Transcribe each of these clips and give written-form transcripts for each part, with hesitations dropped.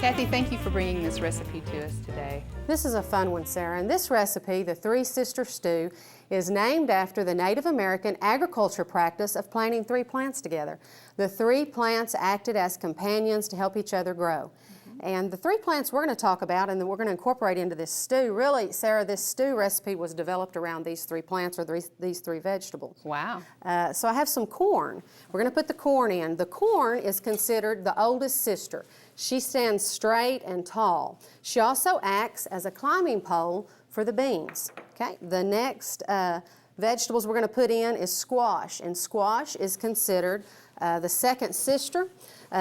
Kathy, thank you for bringing this recipe to us today. This is a fun one, Sarah, and this recipe, the Three Sister Stew, is named after the Native American agriculture practice of planting three plants together. The three plants acted as companions to help each other grow. And the three plants we're going to talk about and that we're going to incorporate into this stew, really, Sarah, this stew recipe was developed around these three plants or these three vegetables. Wow. So I have some corn. We're going to put the corn in. The corn is considered the oldest sister. She stands straight and tall. She also acts as a climbing pole for the beans. Okay. The next vegetables we're going to put in is squash, and squash is considered the second sister.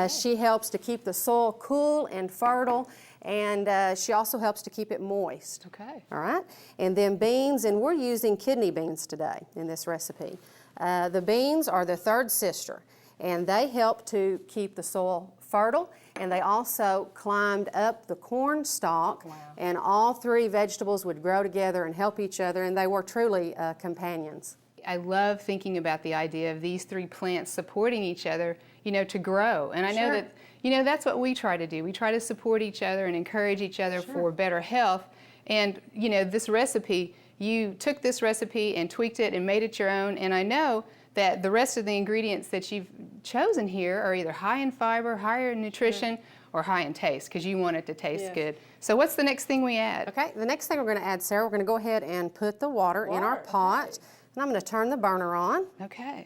She helps to keep the soil cool and fertile, and she also helps to keep it moist. Okay. All right. And then beans, and we're using kidney beans today in this recipe. The beans are the third sister, and they help to keep the soil fertile, and they also climbed up the corn stalk. Wow. And all three vegetables would grow together and help each other, and they were truly companions. I love thinking about the idea of these three plants supporting each other, you know, to grow. And I know that, you know, that's what we try to do. We try to support each other and encourage each other for better health. And, you know, this recipe, you took this recipe and tweaked it and made it your own. And I know that the rest of the ingredients that you've chosen here are either high in fiber, higher in nutrition, or high in taste, because you want it to taste good. So what's the next thing we add? Okay, the next thing we're going to add, Sarah, we're going to go ahead and put the water in our pot. And I'm going to turn the burner on. Okay.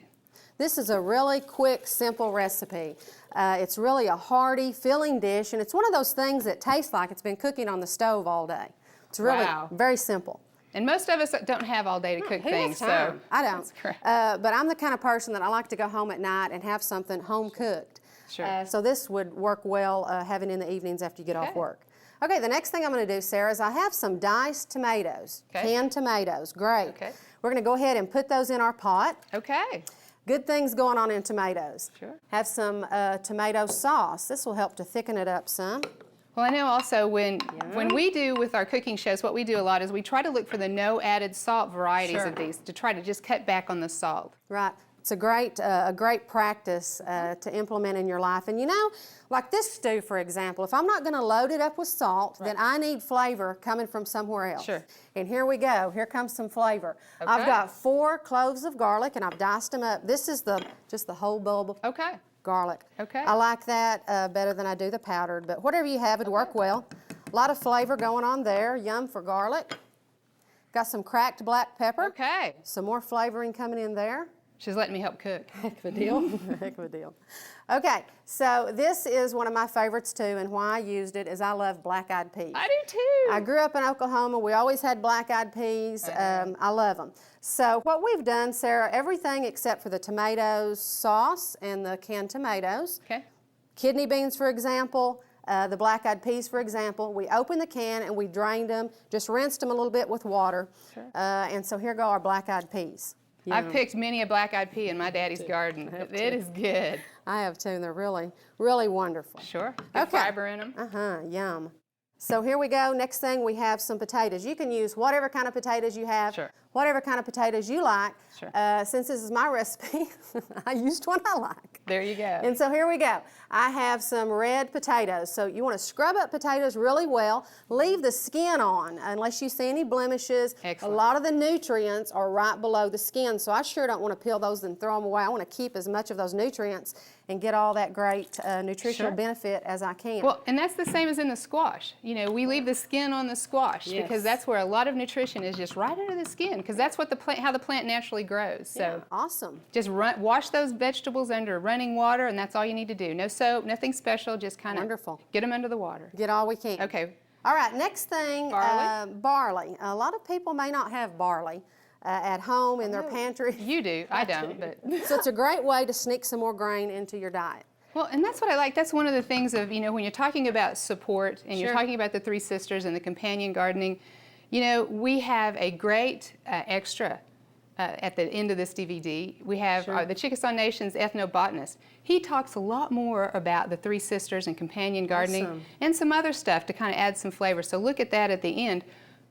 This is a really quick, simple recipe. It's really a hearty, filling dish, and it's one of those things that tastes like it's been cooking on the stove all day. It's really very simple. And most of us don't have all day to cook things, so I don't. That's but I'm the kind of person that I like to go home at night and have something home cooked. Sure. So this would work well having in the evenings after you get off work. Okay, the next thing I'm going to do, Sarah, is I have some diced tomatoes, canned tomatoes. Great. Okay. We're going to go ahead and put those in our pot. Okay. Good things going on in tomatoes. Sure. Have some tomato sauce. This will help to thicken it up some. Well, I know also when we do with our cooking shows, what we do a lot is we try to look for the no added salt varieties of these to try to just cut back on the salt. Right. It's a great practice to implement in your life. And you know, like this stew, for example, if I'm not going to load it up with salt, then I need flavor coming from somewhere else. Sure. And here we go. Here comes some flavor. Okay. I've got 4 cloves of garlic, and I've diced them up. This is just the whole bulb of garlic. Okay. I like that better than I do the powdered, but whatever you have would work well. A lot of flavor going on there. Yum for garlic. Got some cracked black pepper. Okay. Some more flavoring coming in there. She's letting me help cook. Heck of a deal. Heck of a deal. Okay, so this is one of my favorites too, and why I used it is I love black-eyed peas. I do too. I grew up in Oklahoma. We always had black-eyed peas. I love them. So what we've done, Sarah, everything except for the tomatoes sauce and the canned tomatoes. Okay. Kidney beans, for example. The black-eyed peas, for example, we opened the can and we drained them, just rinsed them a little bit with water. Sure. And so here go our black-eyed peas. I've picked many a black-eyed pea in my daddy's garden. It is good. I have too, and they're really, really wonderful. Sure. Good fiber in them. Yum. So here we go. Next thing, we have some potatoes. You can use whatever kind of potatoes you have, whatever kind of potatoes you like. Sure. Since this is my recipe, I used one I like. There you go. And so here we go. I have some red potatoes. So you want to scrub up potatoes really well. Leave the skin on unless you see any blemishes. Excellent. A lot of the nutrients are right below the skin, so I sure don't want to peel those and throw them away. I want to keep as much of those nutrients and get all that great nutritional benefit as I can. Well, and that's the same as in the squash. You know, we leave the skin on the squash because that's where a lot of nutrition is just right under the skin, because that's what how the plant naturally grows. So awesome. Just wash those vegetables under running water, and that's all you need to do. No soap, nothing special, just kind of get them under the water. Get all we can. Okay. All right, next thing, barley. Barley. A lot of people may not have barley at home in their pantry. You do, I don't. But so it's a great way to sneak some more grain into your diet. Well, and that's what I like. That's one of the things of, you know, when you're talking about support and you're talking about the three sisters and the companion gardening, you know, we have a great extra at the end of this DVD. We have the Chickasaw Nation's ethnobotanist. He talks a lot more about the three sisters and companion gardening and some other stuff to kind of add some flavor. So look at that at the end.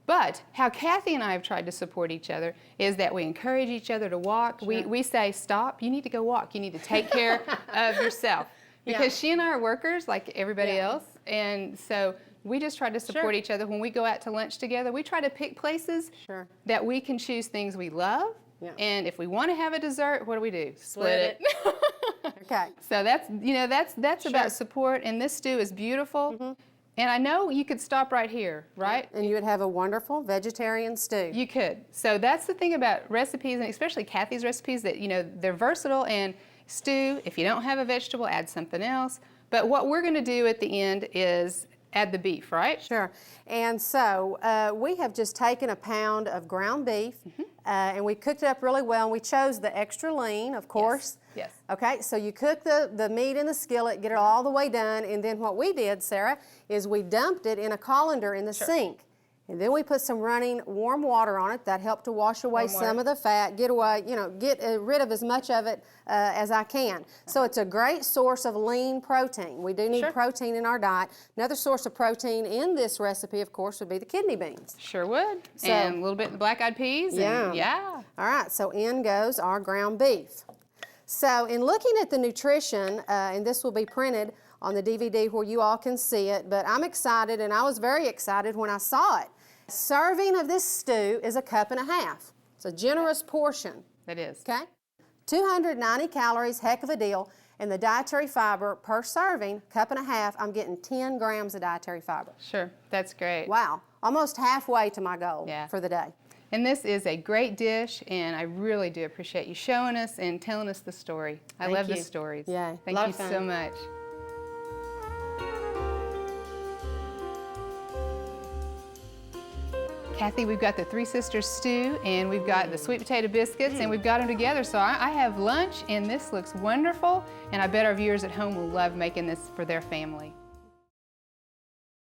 But how Kathy and I have tried to support each other is that we encourage each other to walk. We say, stop, you need to go walk. You need to take care of yourself. Because she and I are workers like everybody else. And so we just try to support each other. When we go out to lunch together, we try to pick places that we can choose things we love. And if we want to have a dessert, what do? Split it. Okay. So that's, that's about support, and this stew is beautiful. And I know you could stop right here, right? And you would have a wonderful vegetarian stew. You could. So that's the thing about recipes, and especially Kathy's recipes, that, they're versatile. And stew, if you don't have a vegetable, add something else. But what we're going to do at the end is add the beef, right? Sure. And so we have just taken a pound of ground beef, and we cooked it up really well, and we chose the extra lean, of course. Yes. Okay, so you cook the meat in the skillet, get it all the way done, and then what we did, Sarah, is we dumped it in a colander in the sink. And then we put some running warm water on it. That helped to wash away some of the fat, get rid of as much of it as I can. So it's a great source of lean protein. We do need protein in our diet. Another source of protein in this recipe, of course, would be the kidney beans. Sure would. So, and a little bit of the black-eyed peas. Yeah. All right, so in goes our ground beef. So in looking at the nutrition, and this will be printed on the DVD where you all can see it, but I'm excited, and I was very excited when I saw it. Serving of this stew is 1.5 cups. It's a generous portion. It is. Okay? 290 calories, heck of a deal, and the dietary fiber per serving, 1.5 cups, I'm getting 10 grams of dietary fiber. Sure, that's great. Wow, almost halfway to my goal for the day. And this is a great dish, and I really do appreciate you showing us and telling us the story. I love the stories. Yeah, Thank you so much. Kathy, we've got the Three Sisters stew, and we've got the sweet potato biscuits, and we've got them together. So I have lunch, and this looks wonderful, and I bet our viewers at home will love making this for their family.